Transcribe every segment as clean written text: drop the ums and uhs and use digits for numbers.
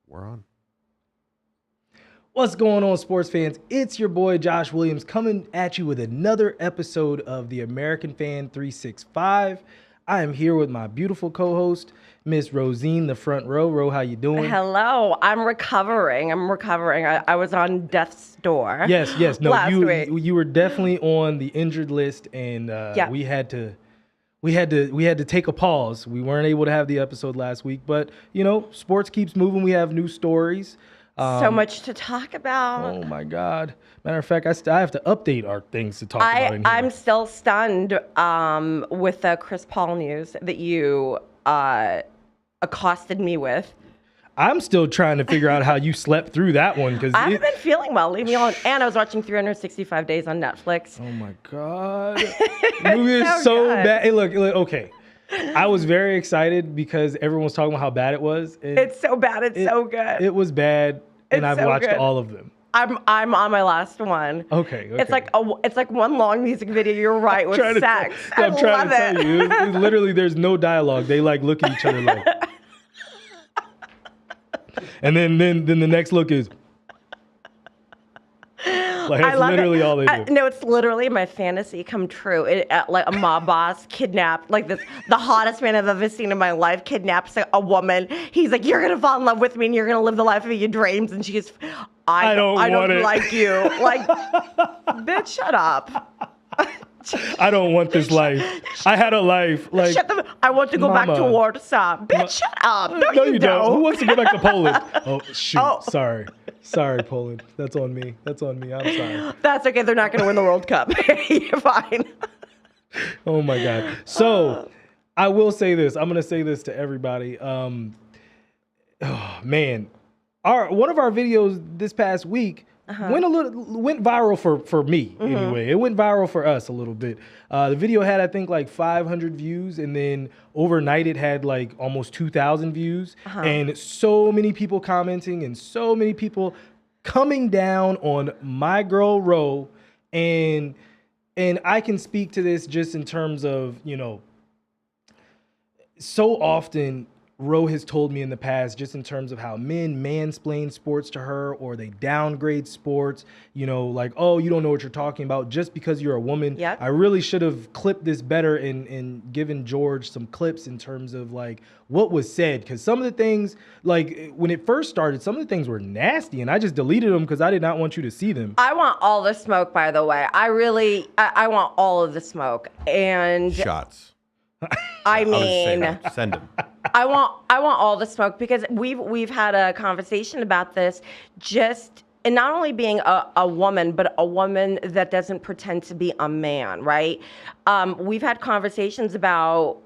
We're on. What's going on, sports fans? It's your boy Josh Williams coming at you with another episode of the American Fan 365. I am here with my beautiful co-host, Miss Rosine, the front row. Ro, how you doing? Hello. I'm recovering. I was on death's door. Yes. No, last week. you were definitely on the injured list, and we had to take a pause. We weren't able to have the episode last week, but sports keeps moving. We have new stories. So much to talk about. Oh my God! Matter of fact, I have to update our things to talk about in here. I'm still stunned with the Chris Paul news that you accosted me with. I'm still trying to figure out how you slept through that one because I haven't been feeling well. Leave me alone. And I was watching 365 Days on Netflix. Oh my God! The movie is so bad. Hey, look, okay. I was very excited because everyone was talking about how bad it was. It's so bad. It's so good. It was bad, and I've watched good. all of them. I'm on my last one. Okay. It's like one long music video. You're right with sex. I'm trying to tell you. It's literally, there's no dialogue. They look at each other like, and then the next look is. Like, that's literally all they do. No, it's literally my fantasy come true. Like a mob boss kidnapped, the hottest man I've ever seen in my life kidnaps a woman. He's like, you're going to fall in love with me and you're going to live the life of your dreams. And she's, I don't like you. Like, bitch, shut up. I don't want this life. I had a life. Like, I want to go back to Warsaw. Bitch, shut up. No, you don't. Who wants to go back to Poland? Oh, shoot. Oh. Sorry, Poland. That's on me. I'm sorry. That's okay. They're not going to win the World Cup. You're fine. Oh, my God. So, I will say this. I'm going to say this to everybody. Oh, man. One of our videos this past week went viral for me anyway. It went viral for us a little bit. The video had, I think, like 500 views, and then overnight it had like almost 2,000 views, and so many people commenting and so many people coming down on my girl Ro, and I can speak to this just in terms of, so often Ro has told me in the past, just in terms of how men mansplain sports to her, or they downgrade sports, like, oh, you don't know what you're talking about just because you're a woman. Yep. I really should have clipped this better and given George some clips in terms of like what was said. Because some of the things, like when it first started, some of the things were nasty, and I just deleted them because I did not want you to see them. I want all the smoke, by the way. I want all of the smoke. And shots. I mean, send them. I want all the smoke because we've had a conversation about this, and not only being a woman, but a woman that doesn't pretend to be a man, right? We've had conversations about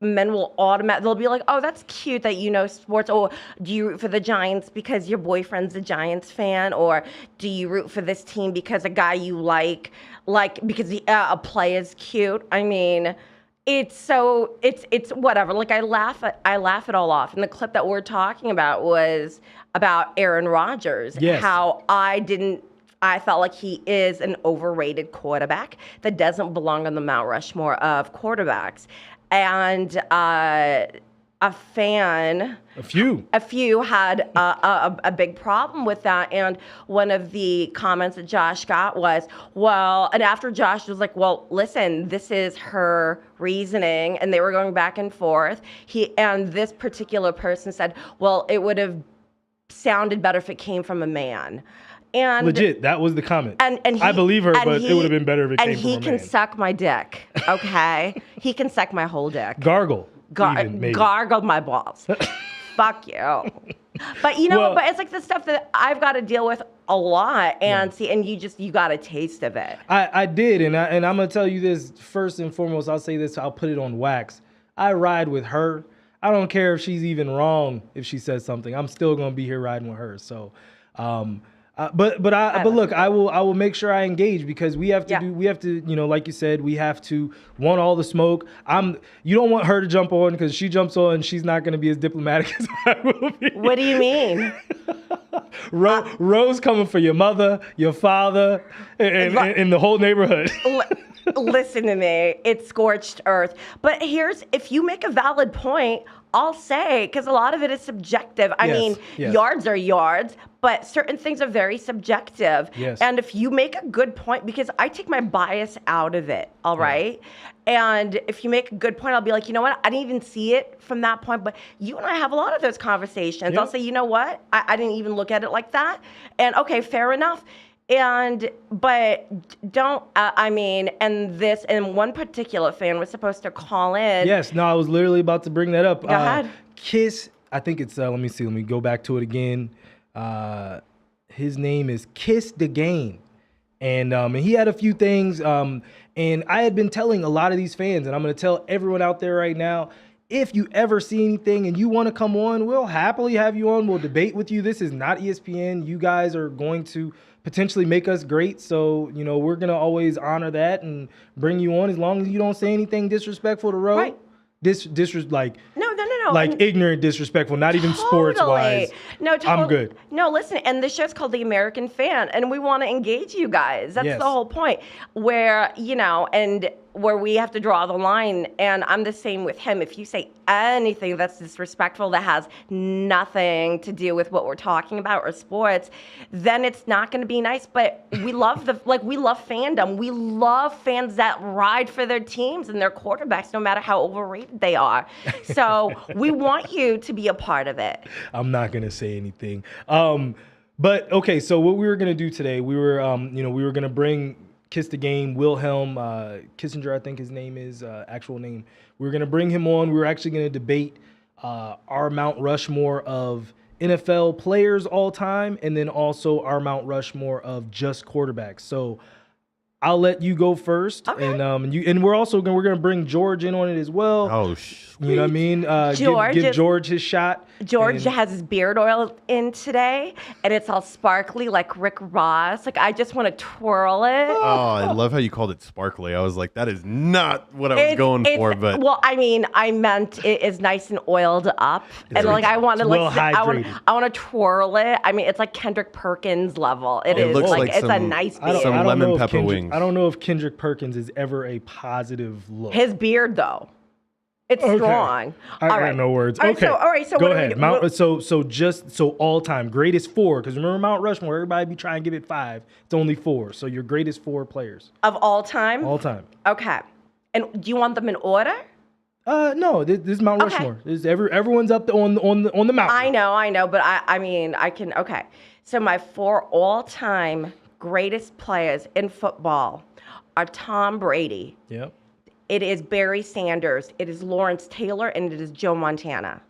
men they'll be like, oh, that's cute that you know sports, or do you root for the Giants because your boyfriend's a Giants fan, or do you root for this team because a guy you like because a play is cute? I mean, it's whatever. Like I laugh it all off. And the clip that we're talking about was about Aaron Rodgers. Yes. How I felt like he is an overrated quarterback that doesn't belong on the Mount Rushmore of quarterbacks. And a few had a big problem with that. And one of the comments that Josh got was, and after Josh was like, well, listen, this is her reasoning, and they were going back and forth. And this particular person said, well, it would have sounded better if it came from a man. And legit, that was the comment. And I believe her, but it would have been better if it came from a man. And he can suck my dick, okay? He can suck my whole dick. Gargle my balls. Fuck you. But but it's like the stuff that I've got to deal with a lot, and you got a taste of it. I did, and I'm gonna tell you this first and foremost. I'll say this. I'll put it on wax. I ride with her. I don't care if she's even wrong. If she says something, I'm still gonna be here riding with her. So, but look, I will make sure I engage because we have to like you said, we have to want all the smoke. You don't want her to jump on because she jumps on, she's not going to be as diplomatic as I will be. What do you mean? Rose coming for your mother, your father, and the whole neighborhood. Listen to me. It's scorched earth. But if you make a valid point, I'll say, because a lot of it is subjective. I mean, yards are yards, but certain things are very subjective. Yes. And if you make a good point, because I take my bias out of it, all right? And if you make a good point, I'll be like, you know what? I didn't even see it from that point. But you and I have a lot of those conversations. I'll say, you know what? I didn't even look at it like that. And okay, fair enough. But don't, and one particular fan was supposed to call in. Yes, no, I was literally about to bring that up. Go ahead. Kiss, I think it's, let me go back to it again. His name is Kiss the Game. And he had a few things, and I had been telling a lot of these fans, and I'm going to tell everyone out there right now, if you ever see anything and you want to come on, we'll happily have you on. We'll debate with you. This is not ESPN. You guys are going to potentially make us great. So, we're going to always honor that and bring you on as long as you don't say anything disrespectful to Ro. Right. No. Like ignorant, disrespectful, not even sports wise. No, totally. I'm good. No, listen, and the show's called The American Fan, and we want to engage you guys. That's the whole point. Where, and where we have to draw the line, and I'm the same with him. If you say anything that's disrespectful that has nothing to do with what we're talking about or sports, then it's not going to be nice. But we love we love fandom. We love fans that ride for their teams and their quarterbacks, no matter how overrated they are. So we want you to be a part of it. I'm not going to say anything. But okay, so what we were going to do today, we were going to bring Kiss the Game, Wilhelm Kissinger, I think his name is, actual name. We were going to bring him on. We were actually going to debate our Mount Rushmore of NFL players all time, and then also our Mount Rushmore of just quarterbacks. So I'll let you go first, okay. and we're going to bring George in on it as well. Oh, sweet. You know what I mean? Give George his shot. George has his beard oil in today, and it's all sparkly like Rick Ross. Like, I just want to twirl it. Oh, I love how you called it sparkly. I was like, that is not what I was going for. But well, I mean, I meant it is nice and oiled up, and like I want to I want to twirl it. I mean, it's like Kendrick Perkins level. It looks like it's a nice beard. Some lemon pepper wings. I don't know if Kendrick Perkins is ever a positive look. His beard, though. It's strong. I got no words. All right, so go ahead. So all time greatest four, because remember Mount Rushmore, everybody be trying to give it 5. It's only 4. So your greatest 4 players of all time. All time. Okay. And do you want them in order? No. This is Mount Rushmore. Everyone's up on the mountain. I know, but I mean I can. Okay. So my 4 all time greatest players in football are Tom Brady. Yep. It is Barry Sanders, it is Lawrence Taylor, and it is Joe Montana.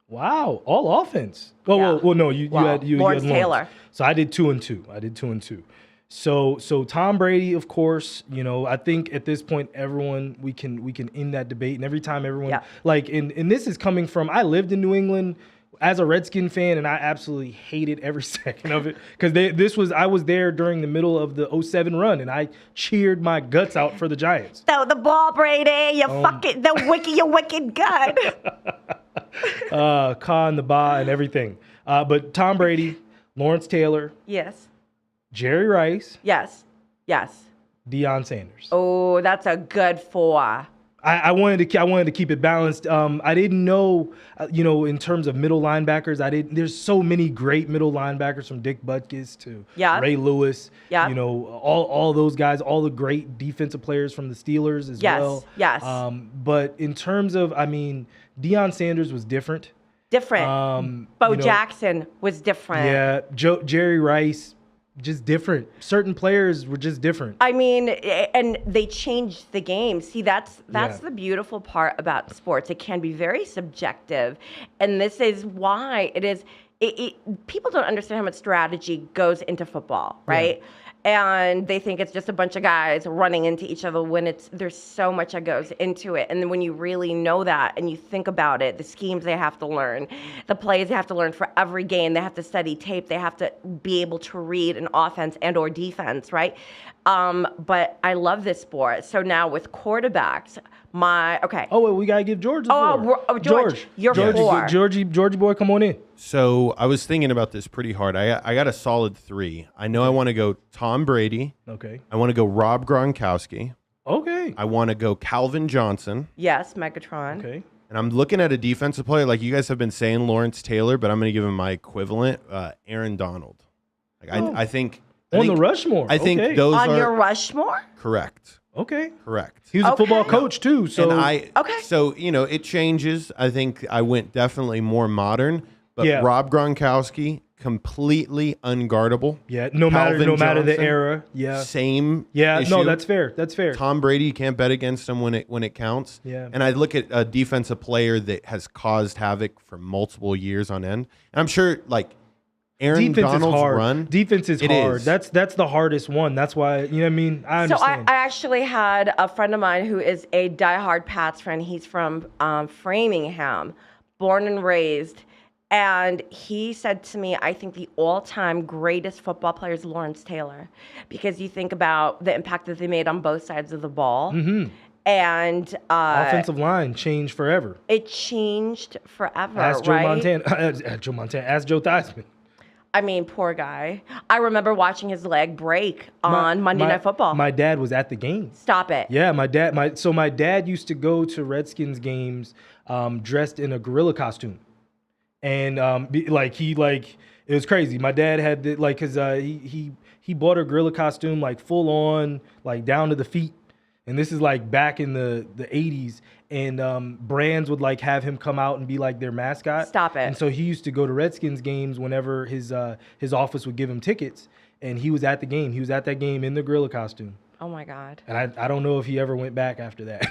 Wow, all offense. Well, no, you had Lawrence Taylor. So I did 2 and 2. So Tom Brady, of course, I think at this point everyone we can end that debate, and every time everyone and this is coming from, I lived in New England as a Redskin fan, and I absolutely hated every second of it, because I was there during the middle of the 07 run, and I cheered my guts out for the Giants. Throw the ball, Brady. You wicked gut. Ka and the ba and everything. But Tom Brady, Lawrence Taylor. Yes. Jerry Rice. Yes. Deion Sanders. Oh, that's a good 4. I wanted to keep it balanced. I didn't know, in terms of middle linebackers, there's so many great middle linebackers, from Dick Butkus to Ray Lewis. Yeah. All those guys, all the great defensive players from the Steelers as well. Yes. But in terms of, Deion Sanders was different. Bo Jackson was different. Yeah. Jerry Rice. Just different. Certain players were just different. I mean, and they changed the game. See, that's the beautiful part about sports. It can be very subjective, and this is why it is. People don't understand how much strategy goes into football, right? Yeah. And they think it's just a bunch of guys running into each other, when there's so much that goes into it. And then when you really know that and you think about it, the schemes they have to learn, the plays they have to learn for every game, they have to study tape, they have to be able to read an offense and or defense, right? But I love this sport. So now with quarterbacks, Oh, wait, we gotta give George the floor. George, you're 4. Georgie boy, come on in. So I was thinking about this pretty hard. I got a solid 3. I know I want to go Tom Brady. Okay. I want to go Rob Gronkowski. Okay. I want to go Calvin Johnson. Yes, Megatron. Okay. And I'm looking at a defensive player, like you guys have been saying Lawrence Taylor, but I'm going to give him my equivalent, Aaron Donald. Like I think on the Rushmore. I think okay. those On are your Rushmore? correct. Okay. Correct. He was a Okay. football coach too. So And so it changes. I think I went definitely more modern, but Yeah. Rob Gronkowski, completely unguardable. yeah, no matter Calvin the Johnson, era. Yeah. Same. Yeah, issue. no, that's fair. That's fair. Tom Brady, you can't bet against him when it counts. Yeah. And I look at a defensive player that has caused havoc for multiple years on end. And I'm sure like Aaron Defense Donald's is hard. run. Defense is it hard. is. That's the hardest one. That's why, you know what I mean? I So understand. I actually had a friend of mine who is a diehard Pats fan. He's from Framingham, born and raised. And he said to me, I think the all-time greatest football player is Lawrence Taylor, because you think about the impact that they made on both sides of the ball. Mm-hmm. And Offensive line changed forever. it changed forever, Ask Joe right? Montana. Joe Montana. Ask Joe Theismann. I mean, poor guy. I remember watching his leg break on Monday Night Football. My dad was at the game. Stop it. Yeah, my dad used to go to Redskins games dressed in a gorilla costume, and it was crazy. My dad had he bought a gorilla costume like full on, like down to the feet, and this is like back in the 80s. And brands would like have him come out and be like their mascot. Stop it. And so he used to go to Redskins games whenever his office would give him tickets, and he was at the game. He was at that game in the gorilla costume. Oh my God. And I don't know if he ever went back after that.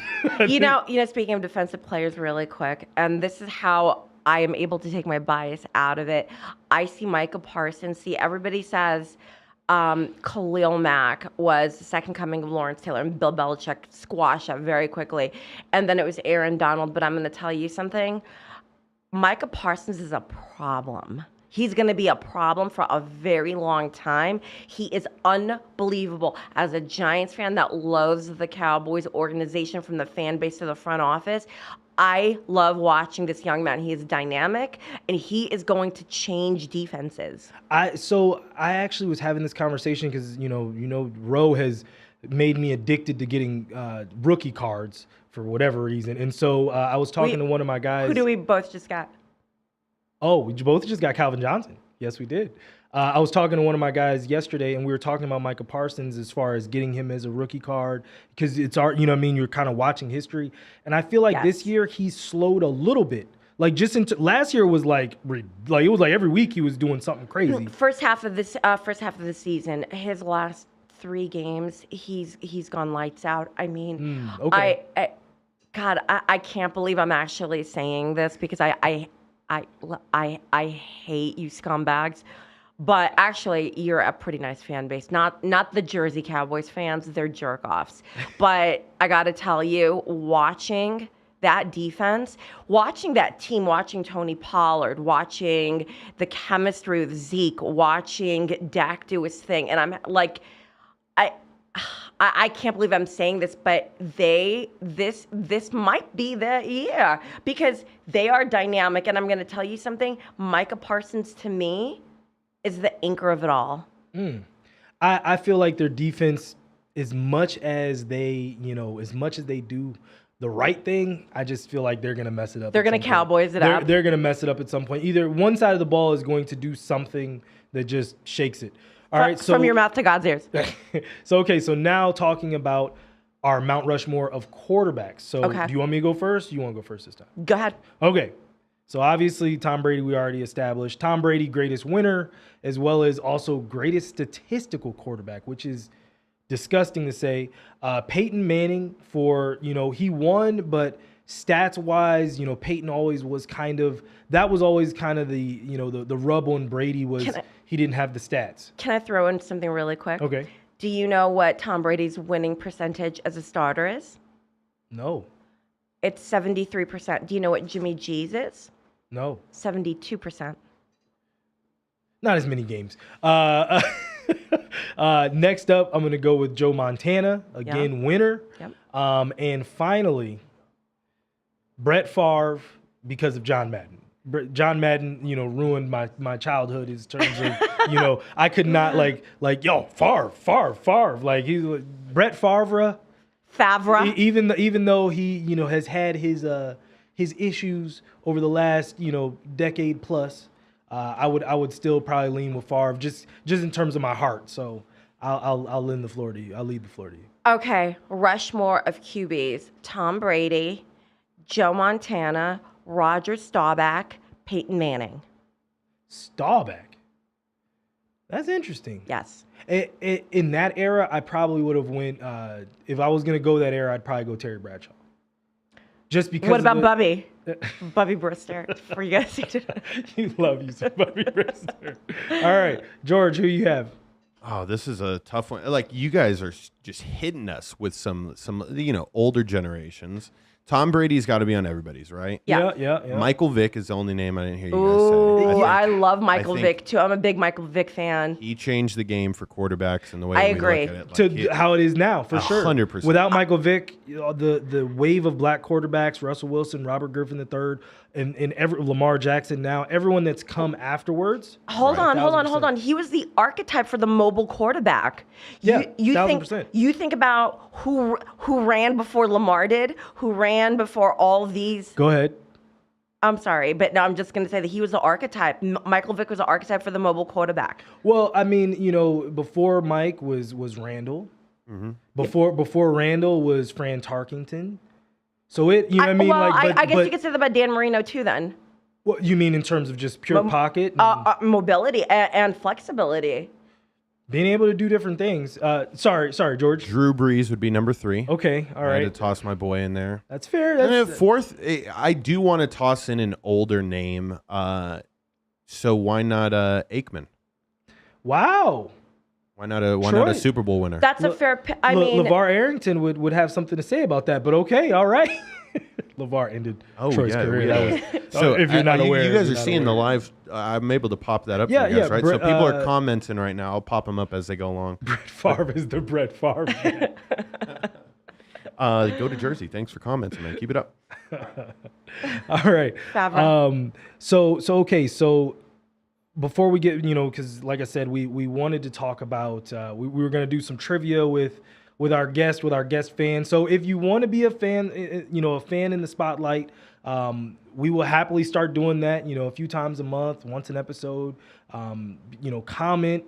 You know, speaking of defensive players really quick, and this is how I am able to take my bias out of it. I see Micah Parsons. See, everybody says Khalil Mack was the second coming of Lawrence Taylor, and Bill Belichick squashed that very quickly. And then it was Aaron Donald. But I'm going to tell you something. Micah Parsons is a problem. He's going to be a problem for a very long time. He is unbelievable. As a Giants fan that loathes the Cowboys organization from the fan base to the front office, I love watching this young man. He is dynamic, and he is going to change defenses. I actually was having this conversation because Roe has made me addicted to getting rookie cards for whatever reason, and so I was talking to one of my guys. Who do we both just got? Oh, we both just got Calvin Johnson. Yes, we did. I was talking to one of my guys yesterday, and we were talking about Micah Parsons as far as getting him as a rookie card, because it's our, you're kind of watching history. And I feel like this year he's slowed a little bit. Like last year was like it was like every week he was doing something crazy. First half of the season, his last 3 games, he's gone lights out. I mean, okay. I can't believe I'm actually saying this because I hate you scumbags. But actually, you're a pretty nice fan base. Not the Jersey Cowboys fans, they're jerk-offs. But I got to tell you, watching that defense, watching that team, watching Tony Pollard, watching the chemistry with Zeke, watching Dak do his thing, and I'm like, I can't believe I'm saying this, but this might be the year because they are dynamic. And I'm going to tell you something, Micah Parsons to me is the anchor of it all. I feel like their defense, as much as they do the right thing, I just feel like they're going to mess it up. They're going to Cowboys it up. They're going to mess it up at some point. Either one side of the ball is going to do something that just shakes it. All right, so from your mouth to God's ears. So now talking about our Mount Rushmore of quarterbacks. So do you want me to go first? You want to go first this time? Go ahead. Okay. So obviously Tom Brady, we already established. Tom Brady, greatest winner, as well as also greatest statistical quarterback, which is disgusting to say. Peyton Manning he won, but stats-wise, Peyton always was always kind of the rub on Brady was he didn't have the stats. Can I throw in something really quick? Okay. Do you know what Tom Brady's winning percentage as a starter is? No. It's 73%. Do you know what Jimmy G's is? No. 72%. Not as many games. Next up, I'm going to go with Joe Montana, again, winner. Yep. And finally, Brett Favre, because of John Madden. John Madden, ruined my childhood in terms of, I could not Favre. Like he's Brett Favre. Favre. Even though he, has had his issues over the last, decade plus, I would still probably lean with Favre just in terms of my heart. So I'll lend the floor to you. I'll leave the floor to you. Okay, Rushmore of QBs: Tom Brady, Joe Montana, Roger Staubach, Peyton Manning. Staubach. That's interesting. Yes. In that era, I probably would have went. If I was gonna go that era, I'd probably go Terry Bradshaw. Just because. What about Bubby? Bubby Brister. For you guys to You love you some Bubby Brister. All right, George, who you have? Oh, this is a tough one. Like, you guys are just hitting us with some older generations. Tom Brady's got to be on everybody's, right? Yeah. Michael Vick is the only name I didn't hear you Ooh, guys say. I love Michael Vick too. I'm a big Michael Vick fan. He changed the game for quarterbacks and the way I we agree. look at it. How it is now, for sure. 100%. Without Michael Vick, the wave of black quarterbacks, Russell Wilson, Robert Griffin III, and Lamar Jackson now, everyone that's come afterwards. Hold on. He was the archetype for the mobile quarterback. Yeah, you 1000%. You think about who ran before Lamar did, who ran before all these. Go ahead. I'm sorry, but no, I'm just going to say that he was the archetype. Michael Vick was the archetype for the mobile quarterback. Well, I mean, before Mike was Randall. Mm-hmm. Before Randall was Fran Tarkington. So what I mean? Well, I guess you could say that about Dan Marino too then. What you mean in terms of just pure pocket? Mobility and flexibility. Being able to do different things. Sorry, George. Drew Brees would be number 3. Okay, all right. I had to toss my boy in there. That's fair. And then fourth, I do want to toss in an older name. So why not Aikman? Wow. Why not a Super Bowl winner? That's a fair pick. I mean, LeVar Arrington would have something to say about that, but okay, all right. LeVar ended Troy's career. So if you're not aware, you guys are seeing the live. I'm able to pop that up for you guys, right? So people are commenting right now. I'll pop them up as they go along. Brett Favre is the Brett Favre. Go to Jersey. Thanks for commenting, man. Keep it up. All right. So before we get, because like I said, we wanted to talk about, we were going to do some trivia with our guest fans. So if you want to be a fan, a fan in the spotlight, we will happily start doing that, a few times a month, once an episode. Comment,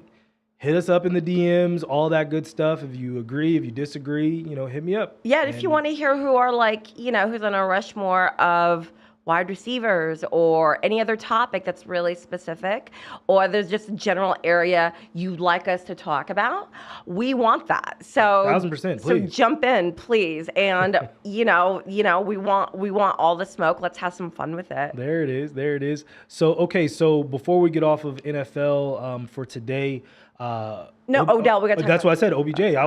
hit us up in the DMs, all that good stuff. If you agree, if you disagree, hit me up. Yeah, if you want to hear who are who's on a Rushmore of wide receivers or any other topic that's really specific, or there's just a general area you'd like us to talk about, we want that. So 1000%, please. So jump in, please. And we want all the smoke. Let's have some fun with it. There it is. So before we get off of NFL for today, Odell. We got. That's what I said. OBJ. I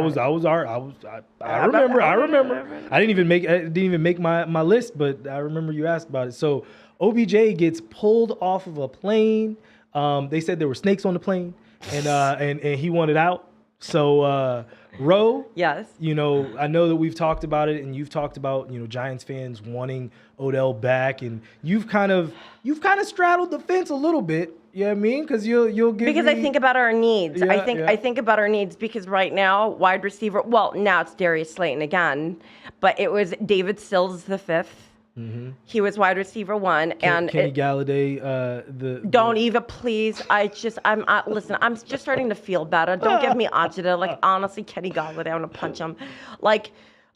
remember. I didn't even make my list, but I remember you asked about it. So OBJ gets pulled off of a plane. They said there were snakes on the plane, and he wanted out. So Ro. Yes. I know that we've talked about it, and you've talked about Giants fans wanting Odell back, and you've kind of straddled the fence a little bit. You know what I mean? Because you'll give because I think about our needs. Yeah, I think about our needs because right now wide receiver. Well, now it's Darius Slayton again, but it was David Sills the fifth. Mm-hmm. He was wide receiver 1, and Kenny Galladay. Don't even please. Listen. I'm just starting to feel better. Don't give me agita. Like honestly, Kenny Galladay, I want to punch him.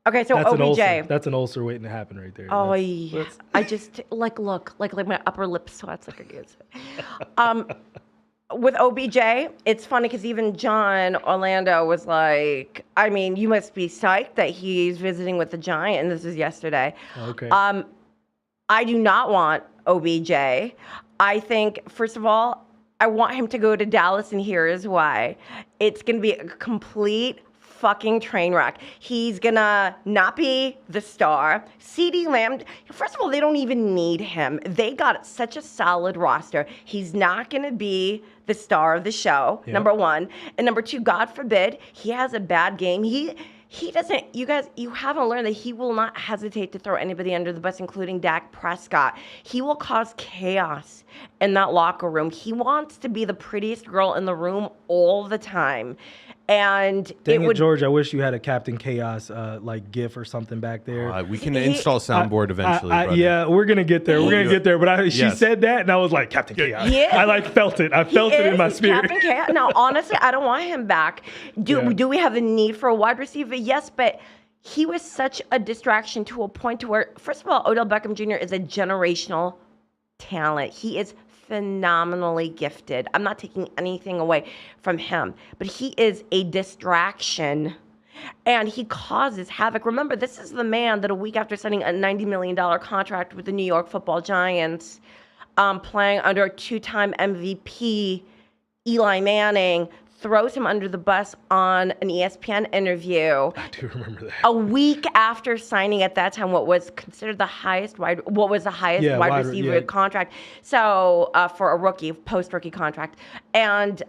Okay, so that's OBJ. That's an ulcer waiting to happen right there. Oh, yeah. I just look like my upper lip sweats like a good. With OBJ, it's funny because even John Orlando was like, I mean, you must be psyched that he's visiting with the Giant, and this is yesterday. Okay. I do not want OBJ. I think, first of all, I want him to go to Dallas, and here is why. It's going to be a complete fucking train wreck. He's gonna not be the star. CeeDee Lamb, first of all, they don't even need him. They got such a solid roster. He's not gonna be the star of the show, number 1. And number 2, God forbid, he has a bad game. He doesn't, you guys, you haven't learned that he will not hesitate to throw anybody under the bus, including Dak Prescott. He will cause chaos in that locker room. He wants to be the prettiest girl in the room all the time. And Dang it it, would George, I wish you had a Captain Chaos like GIF or something back there. We can install soundboard eventually. brother. Yeah, we're gonna get there. We're gonna get there. But she Yes. said that, and I was like, Captain Chaos. He is. I like felt it. I felt it in my spirit. Captain Chaos. Now, honestly, I don't want him back. Do we have the need for a wide receiver? Yes, but he was such a distraction to a point to where, first of all, Odell Beckham Jr. is a generational talent. He is phenomenally gifted. I'm not taking anything away from him, but he is a distraction and he causes havoc. Remember, this is the man that a week after signing a $90 million contract with the New York Football Giants, playing under a two-time MVP Eli Manning, throws him under the bus on an ESPN interview. I do remember that. A week after signing at that time what was considered the highest wide receiver contract. So for a rookie, post-rookie contract. And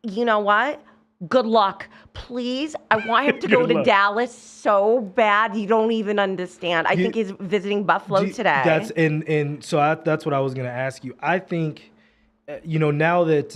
you know what? Good luck. Please, I want him to go to Dallas so bad you don't even understand. I think he's visiting Buffalo today. That's what I was going to ask you. I think now that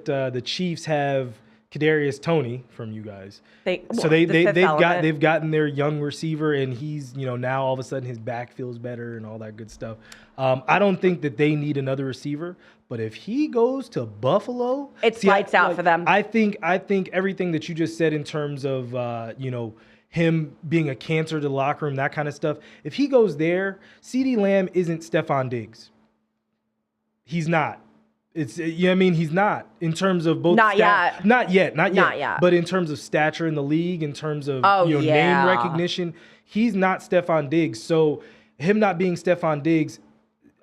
the Chiefs have Kadarius Toney from you guys, they've gotten their young receiver, and he's now all of a sudden his back feels better and all that good stuff. I don't think that they need another receiver, but if he goes to Buffalo, it's lights out for them. I think everything that you just said in terms of him being a cancer to the locker room, that kind of stuff. If he goes there, CeeDee Lamb isn't Stephon Diggs. He's not. He's not in terms of both. Not yet. But in terms of stature in the league, in terms of name recognition, he's not Stephon Diggs. So him not being Stephon Diggs,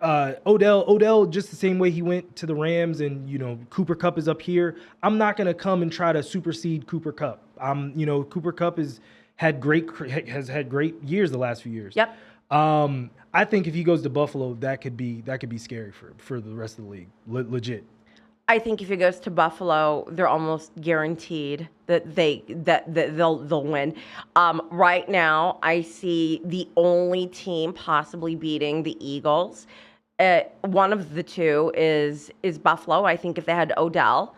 Odell, just the same way he went to the Rams, and Cooper Kupp is up here. I'm not gonna come and try to supersede Cooper Kupp. Cooper Kupp has had great years the last few years. Yep. I think if he goes to Buffalo, that could be scary for the rest of the league. Legit. I think if he goes to Buffalo, they're almost guaranteed that they'll win. Right now, I see the only team possibly beating the Eagles. One of the two is Buffalo. I think if they had Odell,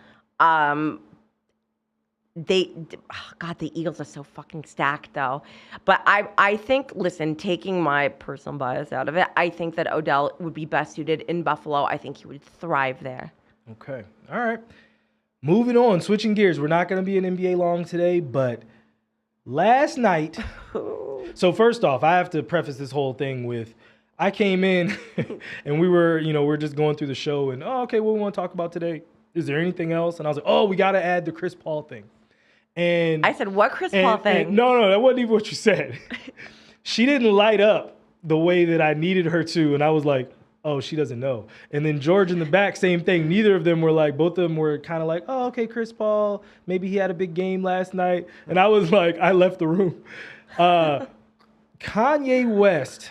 the Eagles are so fucking stacked though. But I think, listen, taking my personal bias out of it, I think that Odell would be best suited in Buffalo. I think he would thrive there. Okay. All right. Moving on, switching gears. We're not going to be in NBA long today, but last night. So first off, I have to preface this whole thing with, I came in and we're just going through the show and, okay, what we want to talk about today? Is there anything else? And I was like, we got to add the Chris Paul thing. And I said, what Chris Paul thing? No, that wasn't even what you said. She didn't light up the way that I needed her to. And I was like, oh, she doesn't know. And then George in the back, same thing. Neither of them were like, both of them were kind of like, oh, okay, Chris Paul, maybe he had a big game last night. And I was like, I left the room. Kanye West,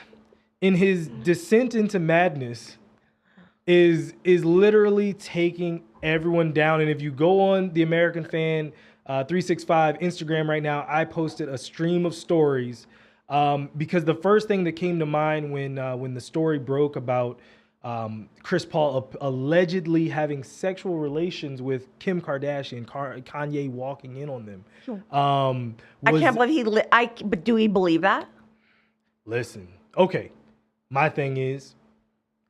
in his descent into madness, is literally taking everyone down. And if you go on the American Fan 365 Instagram right now, I posted a stream of stories because the first thing that came to mind when the story broke about Chris Paul allegedly having sexual relations with Kim Kardashian, Kanye walking in on them. I can't believe but do we believe that? Listen, okay, my thing is,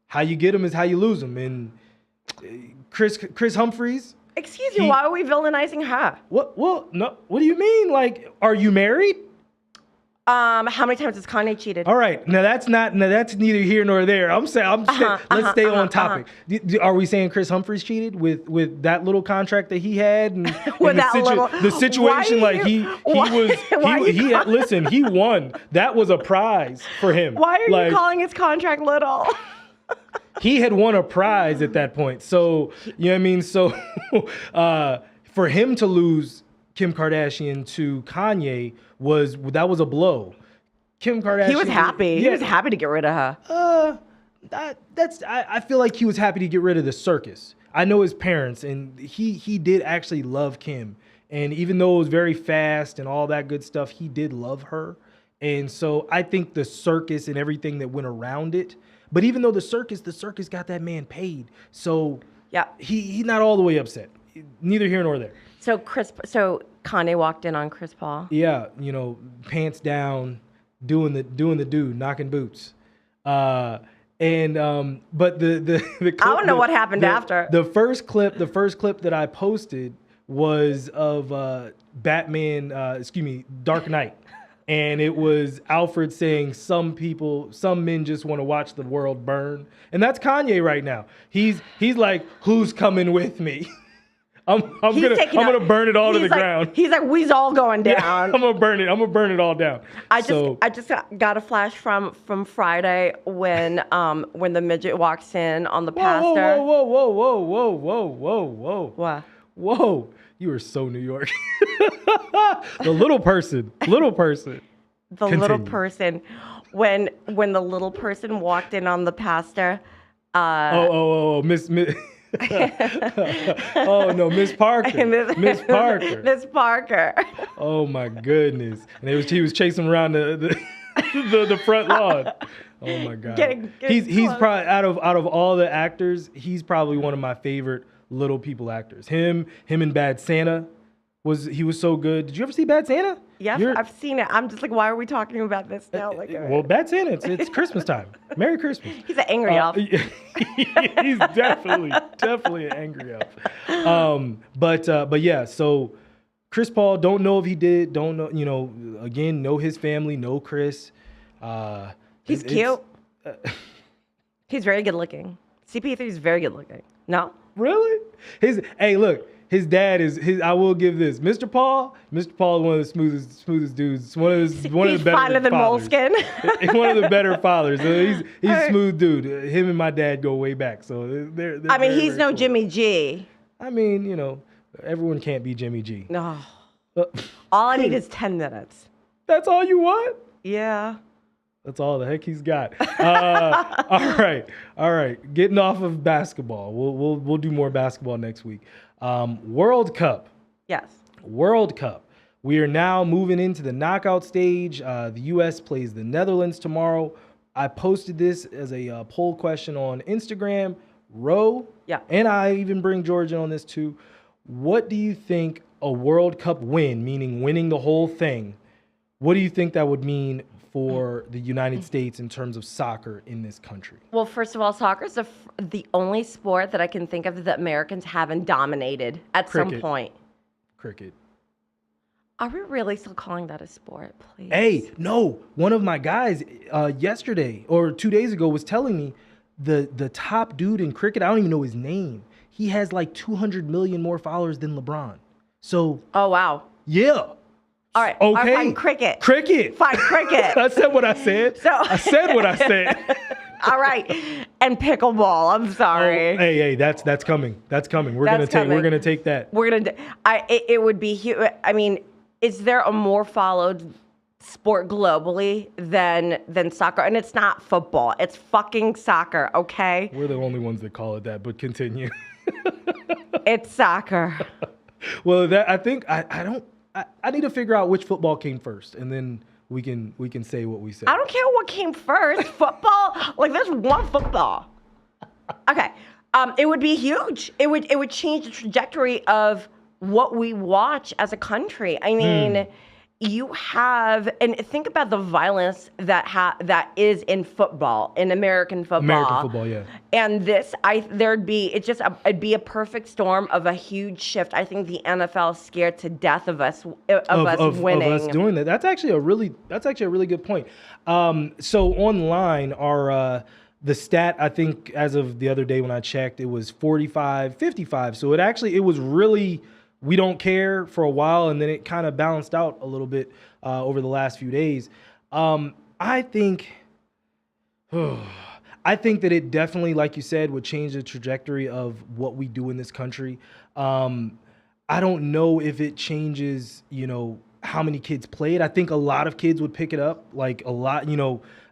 how you get them is how you lose them. And Chris Humphries. Excuse me, why are we villainizing her? What? Well, no. What do you mean? Like, are you married? How many times has Kanye cheated? All right, that's neither here nor there. I'm saying, let's stay on topic. Are we saying Chris Humphries cheated with that little contract that he had, and the situation? Listen, he won. That was a prize for him. Why are you calling his contract little? He had won a prize at that point. So, you know what I mean? So, for him to lose Kim Kardashian to Kanye was a blow. Kim Kardashian. He was happy. He was happy to get rid of her. I feel like he was happy to get rid of the circus. I know his parents, and he did actually love Kim. And even though it was very fast and all that good stuff, he did love her. And so I think the circus and everything that went around it. But even though the circus got that man paid. So yeah, he's not all the way upset. Neither here nor there. So Kanye walked in on Chris Paul. Yeah, pants down, doing the do, knocking boots. But the clip, I don't know what happened after. The first clip that I posted was of Dark Knight. And it was Alfred saying some men just want to watch the world burn. And that's Kanye right now. He's like, who's coming with me? I'm gonna burn it all to the ground. He's like, we's all going down. Yeah, I'm gonna burn it all down. I just got a flash from Friday when the midget walks in on the pastor. Whoa. What? Whoa. You are so New York. The little person. The little person. When the little person walked in on the pastor. Miss oh no, Miss Parker. Miss Parker. Miss Parker. Oh my goodness. And he was chasing around the front lawn. Oh my God. He's probably out of all the actors, he's probably one of my favorite little people actors. Him and Bad Santa was so good. Did you ever see Bad Santa? Yes, I've seen it. I'm just like, why are we talking about this now? Well, Bad Santa, it's Christmas time. Merry Christmas. He's an angry elf. He's definitely an angry elf. But yeah, so Chris Paul, don't know if he did, don't know, again, know his family, know Chris. He's cute. He's very good looking. CP3 is very good looking. No? Really? His dad is I will give this. Mr. Paul is one of the smoothest dudes. One of the better finer than fathers. Moleskin. One of the better fathers. He's a smooth dude. Him and my dad go way back. So they're I mean, very, he's very no cool. Jimmy G. I mean, everyone can't be Jimmy G. No. All I need is 10 minutes. That's all you want? Yeah. That's all the heck he's got. All right. Getting off of basketball. We'll do more basketball next week. World Cup. Yes. World Cup. We are now moving into the knockout stage. The U.S. plays the Netherlands tomorrow. I posted this as a poll question on Instagram. Ro, and I even bring George in on this too. What do you think a World Cup win, meaning winning the whole thing, what do you think that would mean for the United States in terms of soccer in this country? Well, first of all, soccer is the only sport that I can think of that Americans haven't dominated at some point. Cricket. Are we really still calling that a sport, please? Hey, no. One of my guys yesterday or 2 days ago was telling me the top dude in cricket, I don't even know his name. He has like 200 million more followers than LeBron. So. Oh, wow. Yeah. All right. Okay. Fine, cricket. Cricket. Fine, cricket. I said what I said. I said what I said. All right. And pickleball. I'm sorry. Oh, hey, that's coming. That's coming. We're gonna take that. It would be huge. I mean, is there a more followed sport globally than soccer? And it's not football. It's fucking soccer. Okay. We're the only ones that call it that. But continue. It's soccer. Well, I think I need to figure out which football came first, and then we can say what we say. I don't care what came first. Football, like there's one football. Okay, it would be huge. It would change the trajectory of what we watch as a country. I mean, you have, and think about the violence that is in football, in American football. American football, yeah. And it'd be a perfect storm of a huge shift. I think the NFL is scared to death of us winning. Of us doing that. That's actually a really good point. So online, the stat, I think as of the other day when I checked, it was 45-55. So it was really, we don't care for a while, and then it kind of balanced out a little bit over the last few days. I think that it definitely, like you said, would change the trajectory of what we do in this country. I don't know if it changes, how many kids play it. I think a lot of kids would pick it up, like a lot.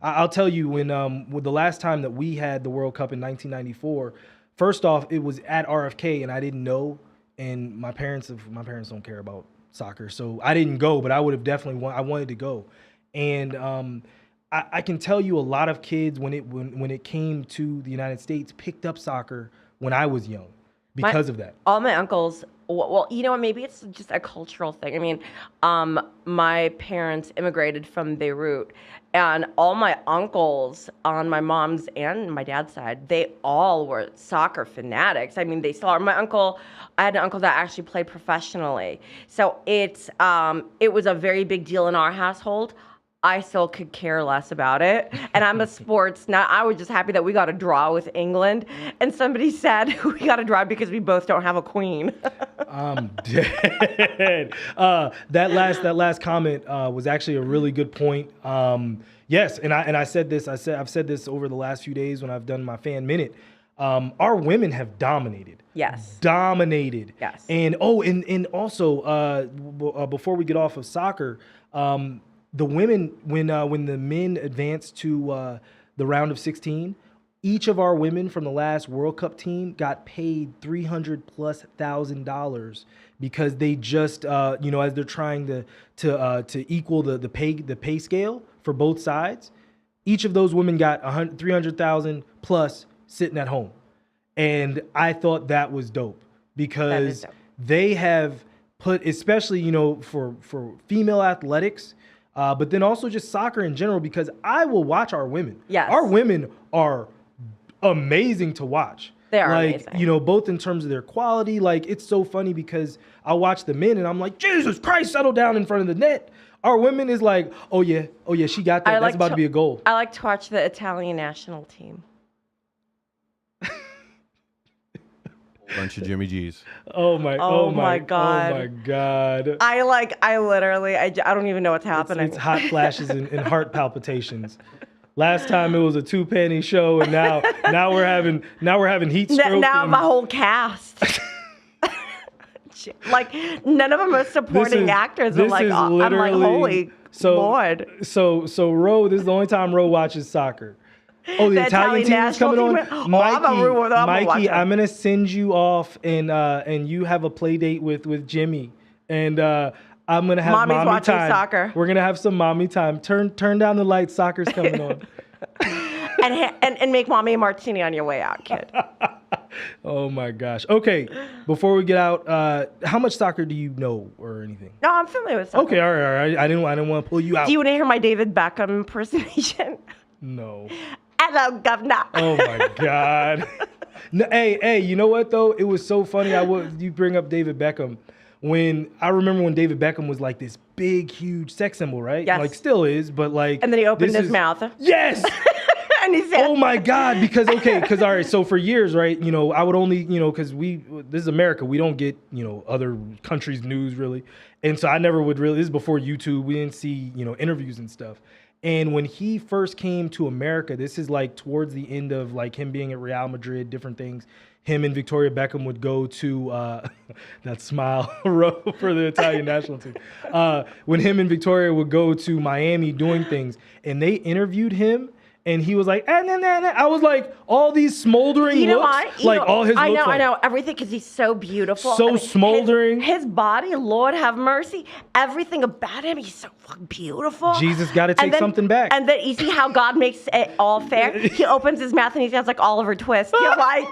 I'll tell you with the last time that we had the World Cup in 1994. First off, it was at RFK, and I didn't know. And my parents don't care about soccer, so I didn't go. But I would have definitely I wanted to go, and I can tell you a lot of kids when it came to the United States picked up soccer when I was young because of that. All my uncles Well, you know what? Maybe it's just a cultural thing. I mean, my parents immigrated from Beirut, and all my uncles on my mom's and my dad's side, they all were soccer fanatics. I mean, they still are. I had an uncle that actually played professionally. So it was a very big deal in our household. I still could care less about it. And I'm a sports nut. I was just happy that we got a draw with England. And somebody said we got a draw because we both don't have a queen. I'm dead. That last comment was actually a really good point. Yes, and I said this. I've said this over the last few days when I've done my fan minute. Our women have dominated. Yes. Dominated. Yes. And also before we get off of soccer, the women, when the men advanced to the round of 16, each of our women from the last World Cup team got paid $300,000+ because they just, as they're trying to equal the pay scale for both sides, each of those women got $300,000+ sitting at home, and I thought that was dope because they have put, especially for female athletics. But then also just soccer in general, because I will watch our women. Yes. Our women are amazing to watch. They are amazing. Both in terms of their quality. Like, it's so funny because I watch the men and I'm like, Jesus Christ, settle down in front of the net. Our women is like, oh yeah, she got that. That's about to be a goal. I like to watch the Italian national team. Bunch of Jimmy G's. Oh my God. Oh my God. I literally don't even know what's happening. It's hot flashes and heart palpitations. Last time it was a 2-penny show, and now we're having heat stroke. Now my whole cast. Like, none of them are supporting actors. I'm like, holy Lord. So Ro, this is the only time Ro watches soccer. Oh, the Italian team is coming on. Mikey, I'm gonna send you off, and you have a play date with Jimmy, and I'm gonna have Mommy's mommy watching time. Soccer. We're gonna have some mommy time. Turn down the lights. Soccer's coming on. and make mommy a martini on your way out, kid. Oh my gosh. Okay, before we get out, how much soccer do you know or anything? No, I'm familiar with soccer. Okay, all right. I didn't want to pull you out. Do you want to hear my David Beckham impersonation? No. Hello, governor. Oh my God. No, hey, you know what though? It was so funny. You bring up David Beckham. I remember when David Beckham was like this big, huge sex symbol, right? Yes. Like still is, but like. And then he opened his mouth. Yes. And he said, oh my God, because all right, so for years, right, I would only, because this is America, we don't get, other countries' news really. And so I never would really, this is before YouTube, we didn't see, interviews and stuff. And when he first came to America, this is like towards the end of like him being at Real Madrid, different things. Him and Victoria Beckham would go to that smile row for the Italian national team. When him and Victoria would go to Miami doing things, and they interviewed him. And he was like, I was like, all these smoldering looks, all his looks. I know everything because he's so beautiful. So smoldering. His body, Lord have mercy. Everything about him, he's so fucking beautiful. Jesus got to take something back. And then you see how God makes it all fair. He opens his mouth and he sounds like Oliver Twist. You're like.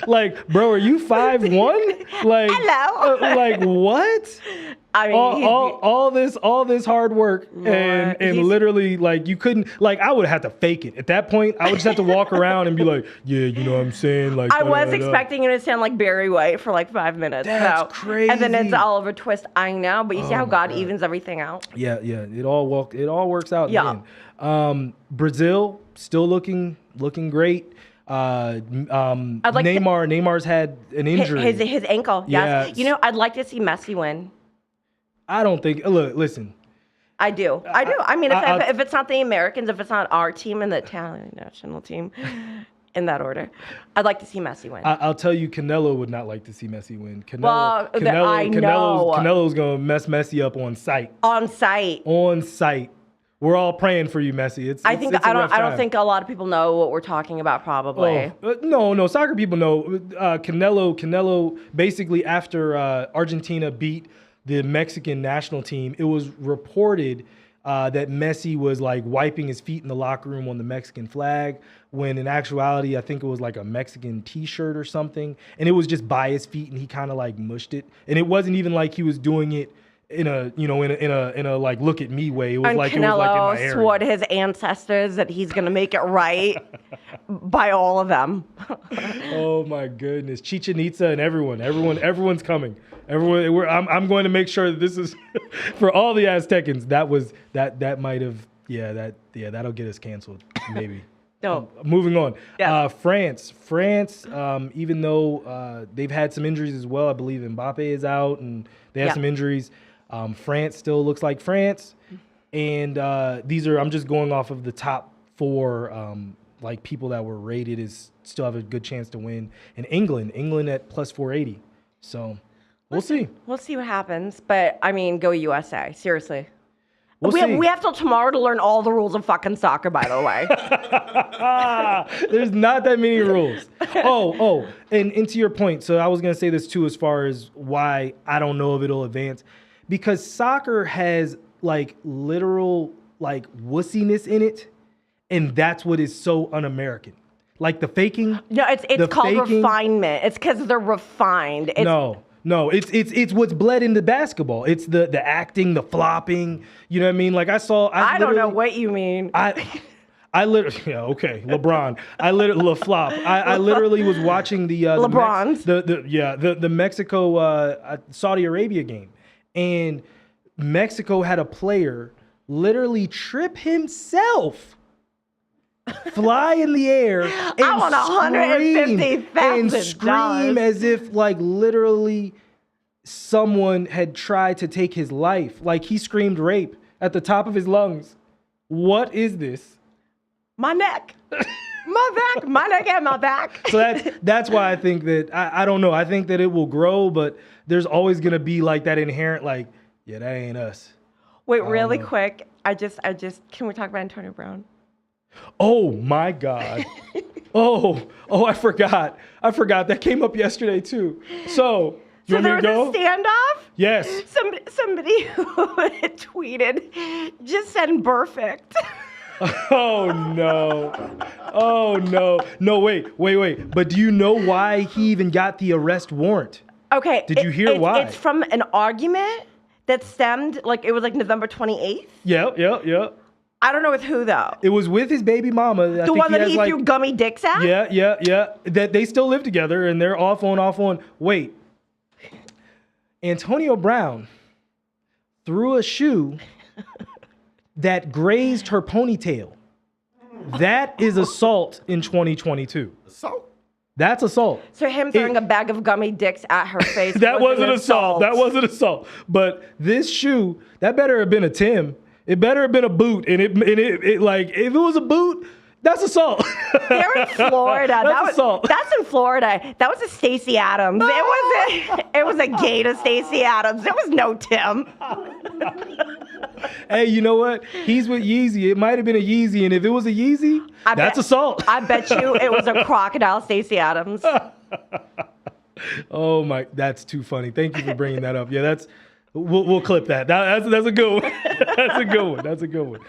Like, bro, are you 5'1"? Like, hello. Like what? I mean, all this hard work and literally like you couldn't, like I would have to fake it at that point. I would just have to walk around and be like, yeah, you know what I'm saying? Like I was expecting him to sound like Barry White for like 5 minutes. That's crazy. And then it's Oliver Twist. I know, but you see how God evens everything out. Yeah. It all works out. Yeah. In the end. Brazil still looking great. Neymar's had an injury. His ankle. Yes. Yeah. I'd like to see Messi win. I don't think. Look, listen. I do. I mean, if it's not the Americans, if it's not our team and the Italian national team, in that order, I'd like to see Messi win. I'll tell you, Canelo would not like to see Messi win. Canelo's gonna mess Messi up on sight. On sight. We're all praying for you, Messi. I don't think a lot of people know what we're talking about. Probably. No. Soccer people know. Canelo. Basically, after Argentina beat the Mexican national team, it was reported that Messi was like wiping his feet in the locker room on the Mexican flag, when in actuality, I think it was like a Mexican T-shirt or something, and it was just by his feet, and he kind of like mushed it, and it wasn't even like he was doing it in a like look at me way. It was like it was like in my area. Swore to his ancestors that he's gonna make it right by all of them. Oh my goodness, Chichen Itza and everyone's coming. I'm going to make sure that this is for all the Aztecans. That might have that'll get us canceled maybe. No. Moving on. Yeah. France, even though they've had some injuries as well, I believe Mbappe is out and they have some injuries. France still looks like France. And I'm just going off of the top 4 like people that were rated as still have a good chance to win. And England at plus 480. So we'll see. We'll see what happens. But I mean, go USA. Seriously. We have till tomorrow to learn all the rules of fucking soccer, by the way. There's not that many rules. And to your point, so I was going to say this too as far as why I don't know if it'll advance. Because soccer has like literal like wussiness in it, and that's what is so un-American. Like the faking. No, it's called refinement. It's because they're refined. No, it's what's bled into basketball. It's the acting, the flopping. You know what I mean? Like I don't know what you mean. I literally, LeBron. I literally was watching the LeBron's the Mexico Saudi Arabia game, and Mexico had a player literally trip himself, fly in the air, and I want $150,000 scream as if like literally someone had tried to take his life. Like he screamed rape at the top of his lungs. What is this? My neck. My back. My neck and my back. So that's why I think that I don't know. I think that it will grow, but there's always gonna be like that inherent like, yeah, that ain't us. Wait, really quick. I just can we talk about Antonio Brown? Oh my God. Oh, I forgot. That came up yesterday too. So you want me to go? A standoff? Yes. Somebody who had tweeted just said perfect. Oh no. No, wait. But do you know why he even got the arrest warrant? Okay. Did you hear why? It's from an argument that stemmed, like, it was like November 28th. Yeah. I don't know with who, though. It was with his baby mama. The one that he threw gummy dicks at? Yeah. That they still live together and they're off on. Wait. Antonio Brown threw a shoe that grazed her ponytail. That is assault in 2022. Assault? That's assault. So him throwing a bag of gummy dicks at her face that wasn't assault. That wasn't assault. But this shoe, that better have been a Tim. It better have been a boot. And it like, if it was a boot, that's assault. They're in Florida. That's assault. That's in Florida. That was a Stacey Adams. It was a gay to Stacey Adams. There was no Tim. Hey, you know what? He's with Yeezy. It might have been a Yeezy, and if it was a Yeezy, that's assault. I bet you it was a crocodile Stacey Adams. Oh my, that's too funny. Thank you for bringing that up. Yeah, we'll clip that. That's a good one. That's a good one.